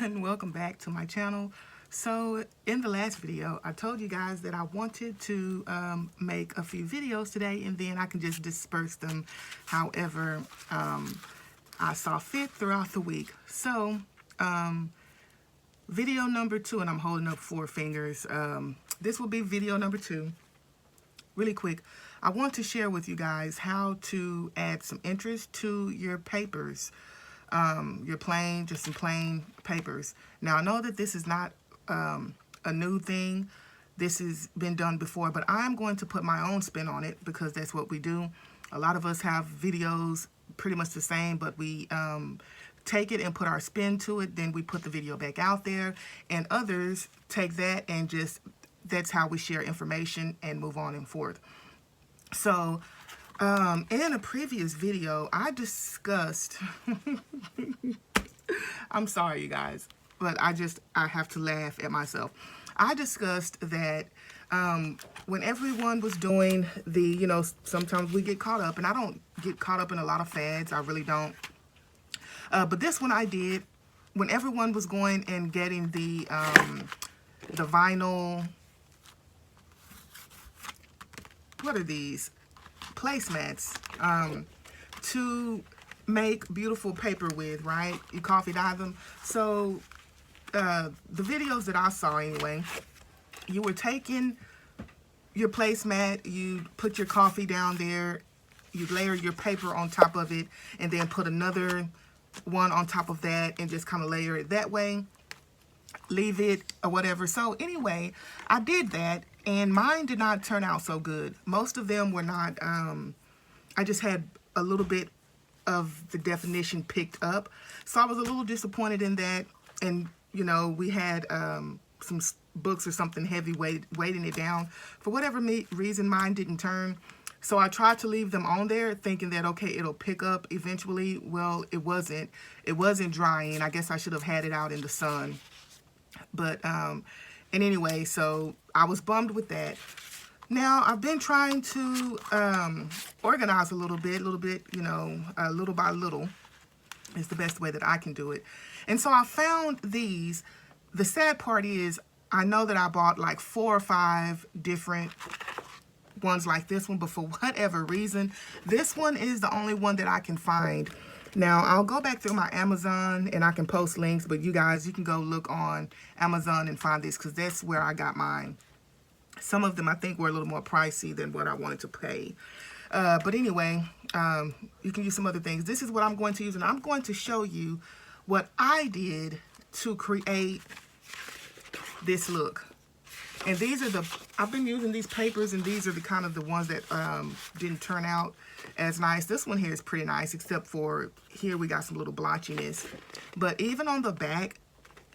everyone, welcome back to my channel. So in the last video I told you guys that I wanted to make a few videos today, and then I can just disperse them however I saw fit throughout the week. So video number 2, and I'm holding up 4 fingers. This will be video number 2. Really quick, I want to share with you guys how to add some interest to your papers. Just some plain papers. Now I know that this is not a new thing. This has been done before, but I'm going to put my own spin on it because that's what we do. A lot of us have videos pretty much the same, but we take it and put our spin to it, then we put the video back out there, and others take that and just, that's how we share information and move on and forth. So in a previous video, I discussed, I'm sorry you guys, but I have to laugh at myself. I discussed that when everyone was doing the, sometimes we get caught up, and I don't get caught up in a lot of fads, I really don't. But this one I did, when everyone was going and getting the vinyl, what are these? Placemats to make beautiful paper with, right? You coffee dye them. So the videos that I saw anyway, you were taking your placemat, you put your coffee down there, you layer your paper on top of it, and then put another one on top of that and just kind of layer it that way, leave it or whatever. So anyway, I did that, and mine did not turn out so good. Most of them were not, I just had a little bit of the definition picked up. So I was a little disappointed in that. And, we had some books or something heavy weighting it down. For whatever reason, mine didn't turn. So I tried to leave them on there thinking that, okay, it'll pick up eventually. Well, it wasn't. It wasn't drying. I guess I should have had it out in the sun. But, and anyway, so I was bummed with that. Now, I've been trying to organize a little bit, little by little is the best way that I can do it. And so I found these. The sad part is I know that I bought like 4 or 5 different ones like this one, but for whatever reason, this one is the only one that I can find. Now, I'll go back through my Amazon and I can post links, but you guys, you can go look on Amazon and find this because that's where I got mine. Some of them I think were a little more pricey than what I wanted to pay. But anyway, you can use some other things. This is what I'm going to use, and I'm going to show you what I did to create this look. And these are I've been using these papers, and these are the kind of the ones that didn't turn out as nice. This one here is pretty nice, except for here we got some little blotchiness. But even on the back,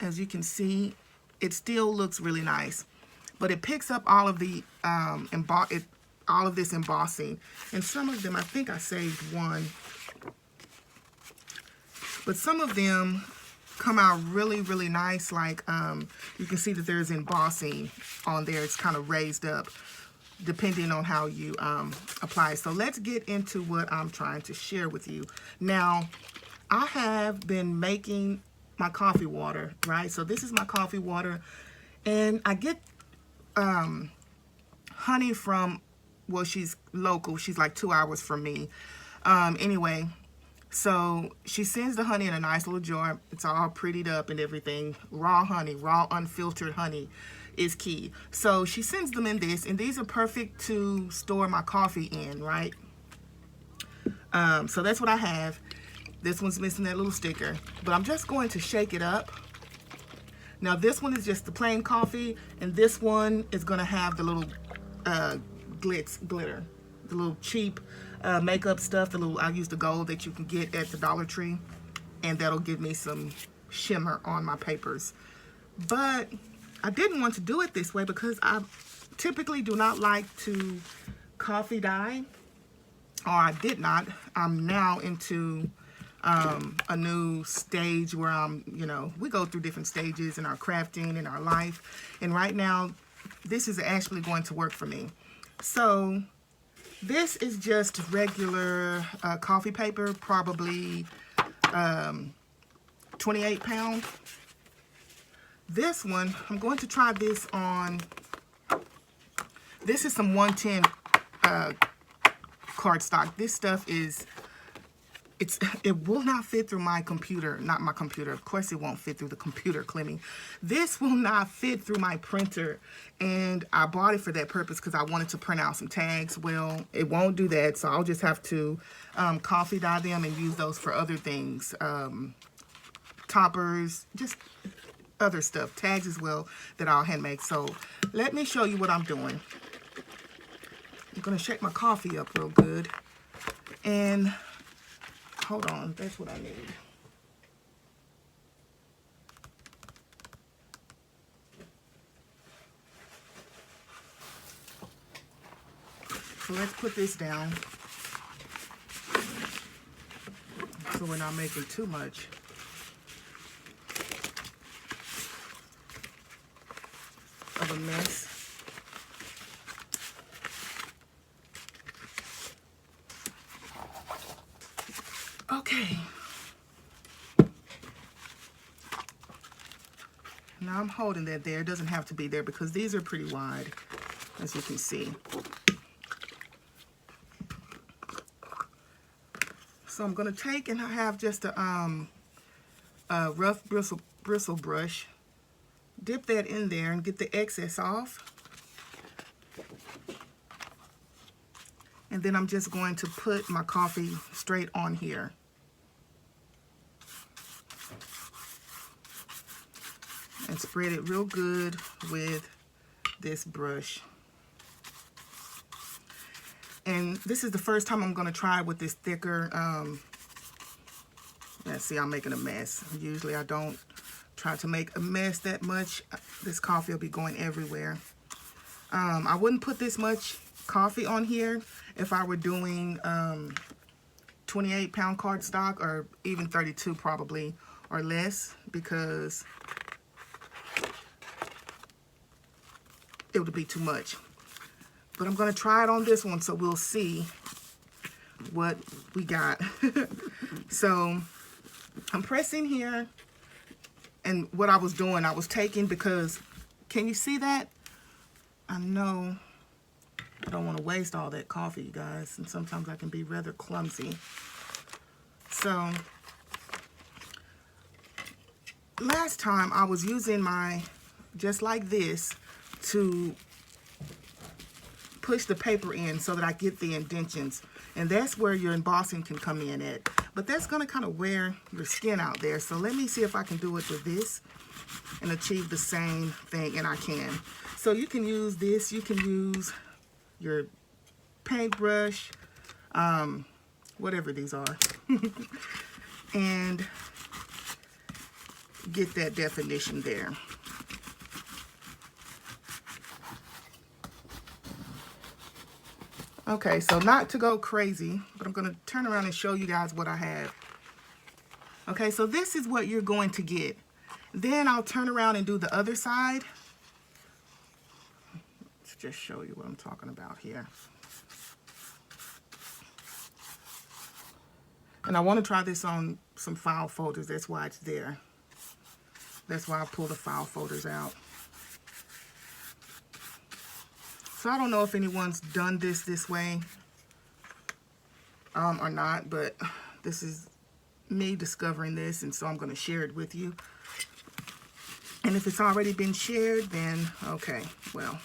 as you can see, it still looks really nice. But it picks up all of the all of this embossing, and some of them, I think I saved one, but some of them come out really, really nice. Like you can see that there's embossing on there. It's kind of raised up depending on how you apply it. So let's get into what I'm trying to share with you. Now, I have been making my coffee water, right? So this is my coffee water, and I get honey from, well, she's local. She's like 2 hours from me. Anyway, so she sends the honey in a nice little jar. It's all prettied up and everything. Raw honey, raw unfiltered honey is key. So she sends them in this, and these are perfect to store my coffee in, right? So that's what I have. This one's missing that little sticker, but I'm just going to shake it up. Now this one is just the plain coffee, and this one is going to have the little glitter, the little cheap makeup stuff, I use the gold that you can get at the Dollar Tree, and that'll give me some shimmer on my papers. But I didn't want to do it this way because I typically do not like to coffee dye, or I did not. I'm now into a new stage where we go through different stages in our crafting, in our life, and right now this is actually going to work for me. So this is just regular coffee paper, probably 28 pound. This one, I'm going to try this on, this is some 110 cardstock. This stuff is, it will not fit through my computer, not my computer. Of course it won't fit through the computer, Clemmy. This will not fit through my printer, and I bought it for that purpose because I wanted to print out some tags. Well, it won't do that, so I'll just have to coffee dye them and use those for other things. Toppers, just other stuff, tags as well that I'll hand make. So let me show you what I'm doing. I'm gonna shake my coffee up real good, and hold on, that's what I need. So let's put this down so we're not making too much. Of a mess. Okay. Now I'm holding that there. It doesn't have to be there because these are pretty wide, as you can see. So I'm going to take, and I have just a rough bristle brush. Dip that in there and get the excess off. And then I'm just going to put my coffee straight on here. And spread it real good with this brush. And this is the first time I'm going to try with this thicker, let's see, I'm making a mess. Usually I don't try to make a mess that much. This coffee will be going everywhere. I wouldn't put this much coffee on here if I were doing 28-pound cardstock, or even 32 probably, or less, because it would be too much. But I'm going to try it on this one, so we'll see what we got. So I'm pressing here, and what I was doing, I was taking, because, can you see that? I know I don't want to waste all that coffee, you guys, and sometimes I can be rather clumsy. So last time I was using my, just like this, to push the paper in so that I get the indentions, and that's where your embossing can come in at. But that's going to kind of wear your skin out there. So let me see if I can do it with this and achieve the same thing, and I can. So you can use this, you can use your paintbrush, whatever these are, and get that definition there. Okay, so not to go crazy, but I'm going to turn around and show you guys what I have. Okay, so this is what you're going to get. Then I'll turn around and do the other side. Let's just show you what I'm talking about here. And I want to try this on some file folders. That's why it's there. That's why I pull the file folders out. So I don't know if anyone's done this way or not, but this is me discovering this, and so I'm going to share it with you. And if it's already been shared, then okay, well,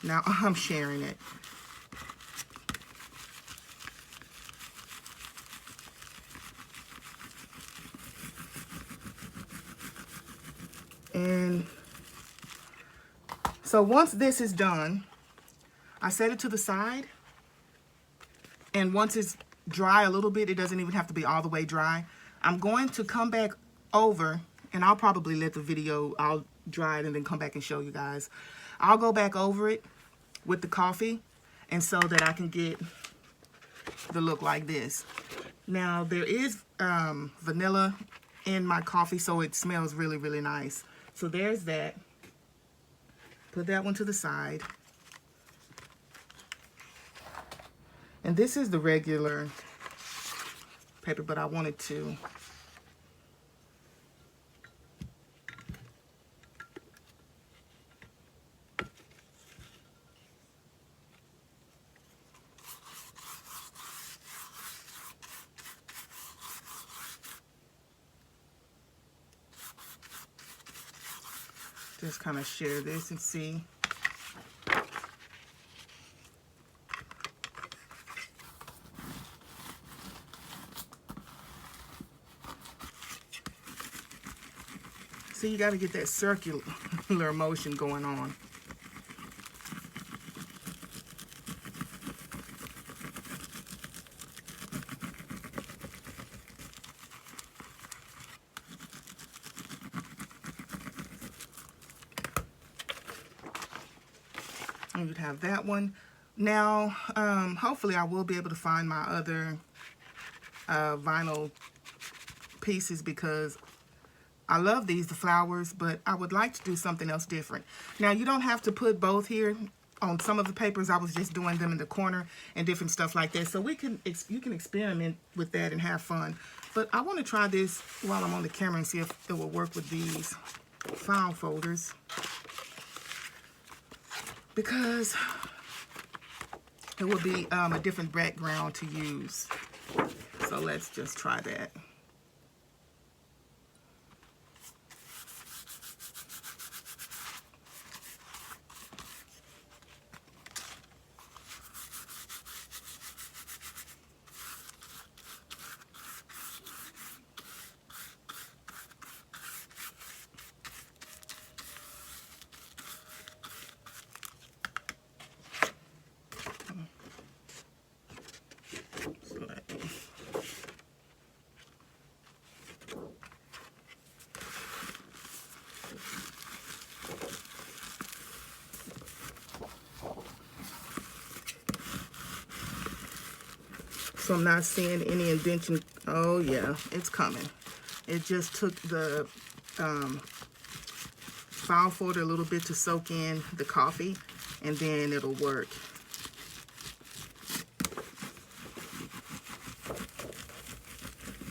now I'm sharing it. And so once this is done, I set it to the side, and once it's dry a little bit, it doesn't even have to be all the way dry, I'm going to come back over, and I'll probably let the video, I'll dry it and then come back and show you guys. I'll go back over it with the coffee, and so that I can get the look like this. Now there is vanilla in my coffee, so it smells really, really nice. So there's that. Put that one to the side. And this is the regular paper, but I wanted to just kind of share this and see. So you got to get that circular motion going on. And you'd have that one. Now, hopefully I will be able to find my other vinyl pieces, because I love these, the flowers, but I would like to do something else different. Now, you don't have to put both here. On some of the papers, I was just doing them in the corner and different stuff like that. So you can experiment with that and have fun. But I want to try this while I'm on the camera and see if it will work with these file folders, because it will be a different background to use. So let's just try that. So I'm not seeing any indentation. Oh yeah, it's coming. It just took the file folder a little bit to soak in the coffee, and then it'll work.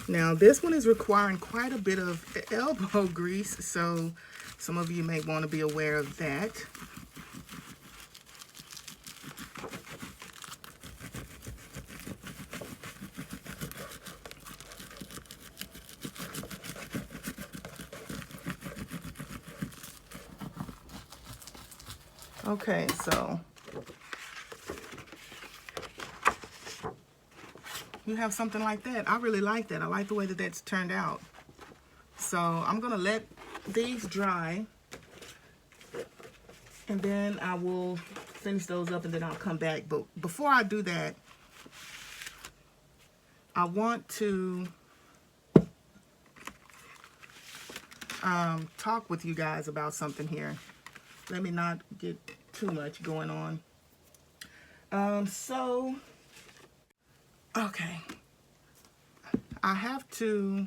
Now this one is requiring quite a bit of elbow grease, so some of you may want to be aware of that. Okay, so you have something like that. I really like that. I like the way that that's turned out. So I'm gonna let these dry, and then I will finish those up, and then I'll come back. But before I do that, I want to talk with you guys about something here. Let me not get too much going on. Okay. I have to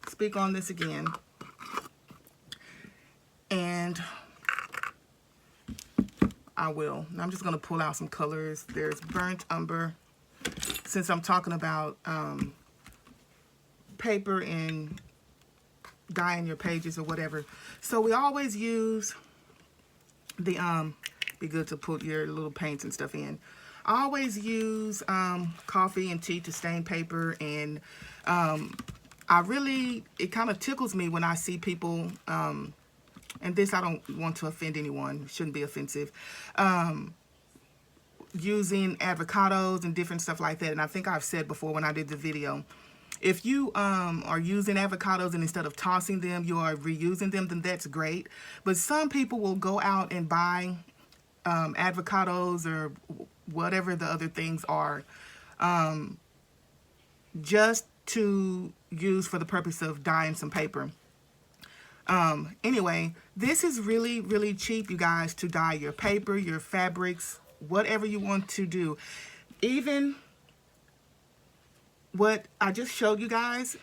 speak on this again. And I will. I'm just going to pull out some colors. There's burnt umber. Since I'm talking about paper and dyeing your pages or whatever. So we always use the be good to put your little paints and stuff in. I always use coffee and tea to stain paper, and it kind of tickles me when I see people, and this, I don't want to offend anyone, shouldn't be offensive, using avocados and different stuff like that. And I think I've said before when I did the video, if you are using avocados and instead of tossing them, you are reusing them, then that's great. But some people will go out and buy avocados or whatever the other things are, just to use for the purpose of dyeing some paper. Anyway, this is really, really cheap, you guys, to dye your paper, your fabrics, whatever you want to do. Even what I just showed you guys,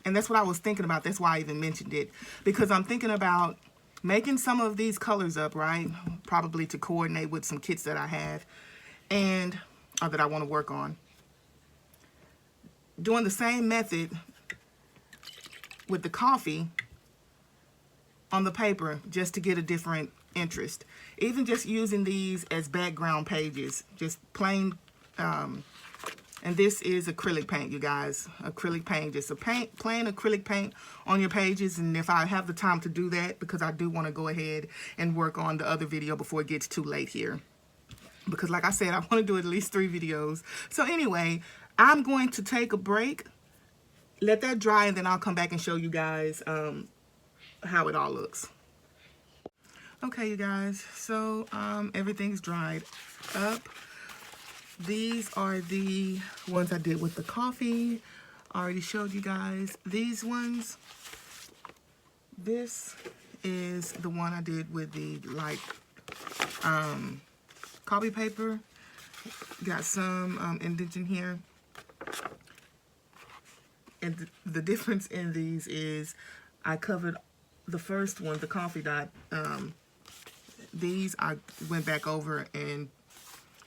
and that's what I was thinking about. That's why I even mentioned it, because I'm thinking about making some of these colors up, right? Probably to coordinate with some kits that I have and or that I want to work on. Doing the same method with the coffee on the paper, just to get a different interest. Even just using these as background pages, just plain And this is acrylic paint, you guys. Acrylic paint, just a plain acrylic paint on your pages. And if I have the time to do that, because I do want to go ahead and work on the other video before it gets too late here. Because like I said, I want to do at least 3 videos. So anyway, I'm going to take a break, let that dry, and then I'll come back and show you guys how it all looks. Okay, you guys, so everything's dried up. These are the ones I did with the coffee. I already showed you guys these ones. This is the one I did with the light copy paper. Got some indentation here. And the difference in these is I covered the first one, the coffee dot. These I went back over and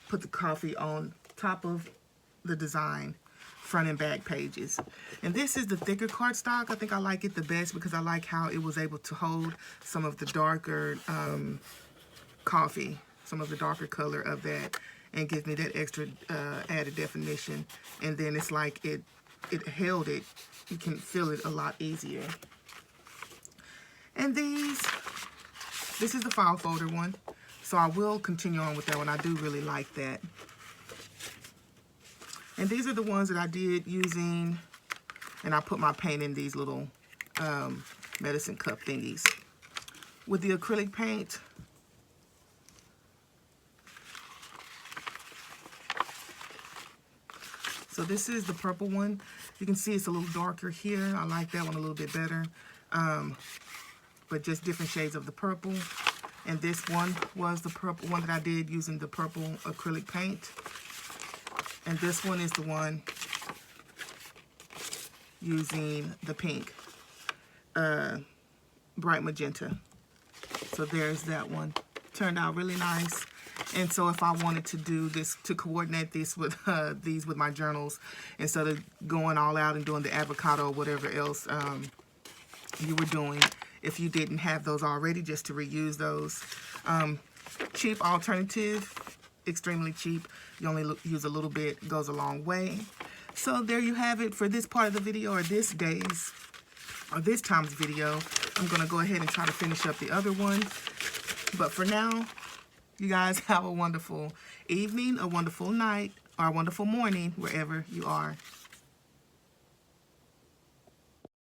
put the coffee on top of the design, front and back pages. And this is the thicker cardstock. I think I like it the best because I like how it was able to hold some of the darker coffee, some of the darker color of that, and gives me that extra added definition. And then it's like it held it. You can feel it a lot easier. And this is the file folder one. So I will continue on with that one. I do really like that. And these are the ones that I did using, and I put my paint in these little medicine cup thingies. With the acrylic paint, so this is the purple one. You can see it's a little darker here. I like that one a little bit better. But just different shades of the purple. And this one was the purple one that I did using the purple acrylic paint. And this one is the one using the pink, bright magenta. So there's that one. Turned out really nice. And so if I wanted to do this, to coordinate this with these with my journals, instead of going all out and doing the avocado or whatever else you were doing, if you didn't have those already, just to reuse those. Cheap alternative, extremely cheap. You only use a little bit, goes a long way. So there you have it for this part of the video, or this time's video. I'm gonna go ahead and try to finish up the other one. But for now, you guys have a wonderful evening, a wonderful night, or a wonderful morning, wherever you are.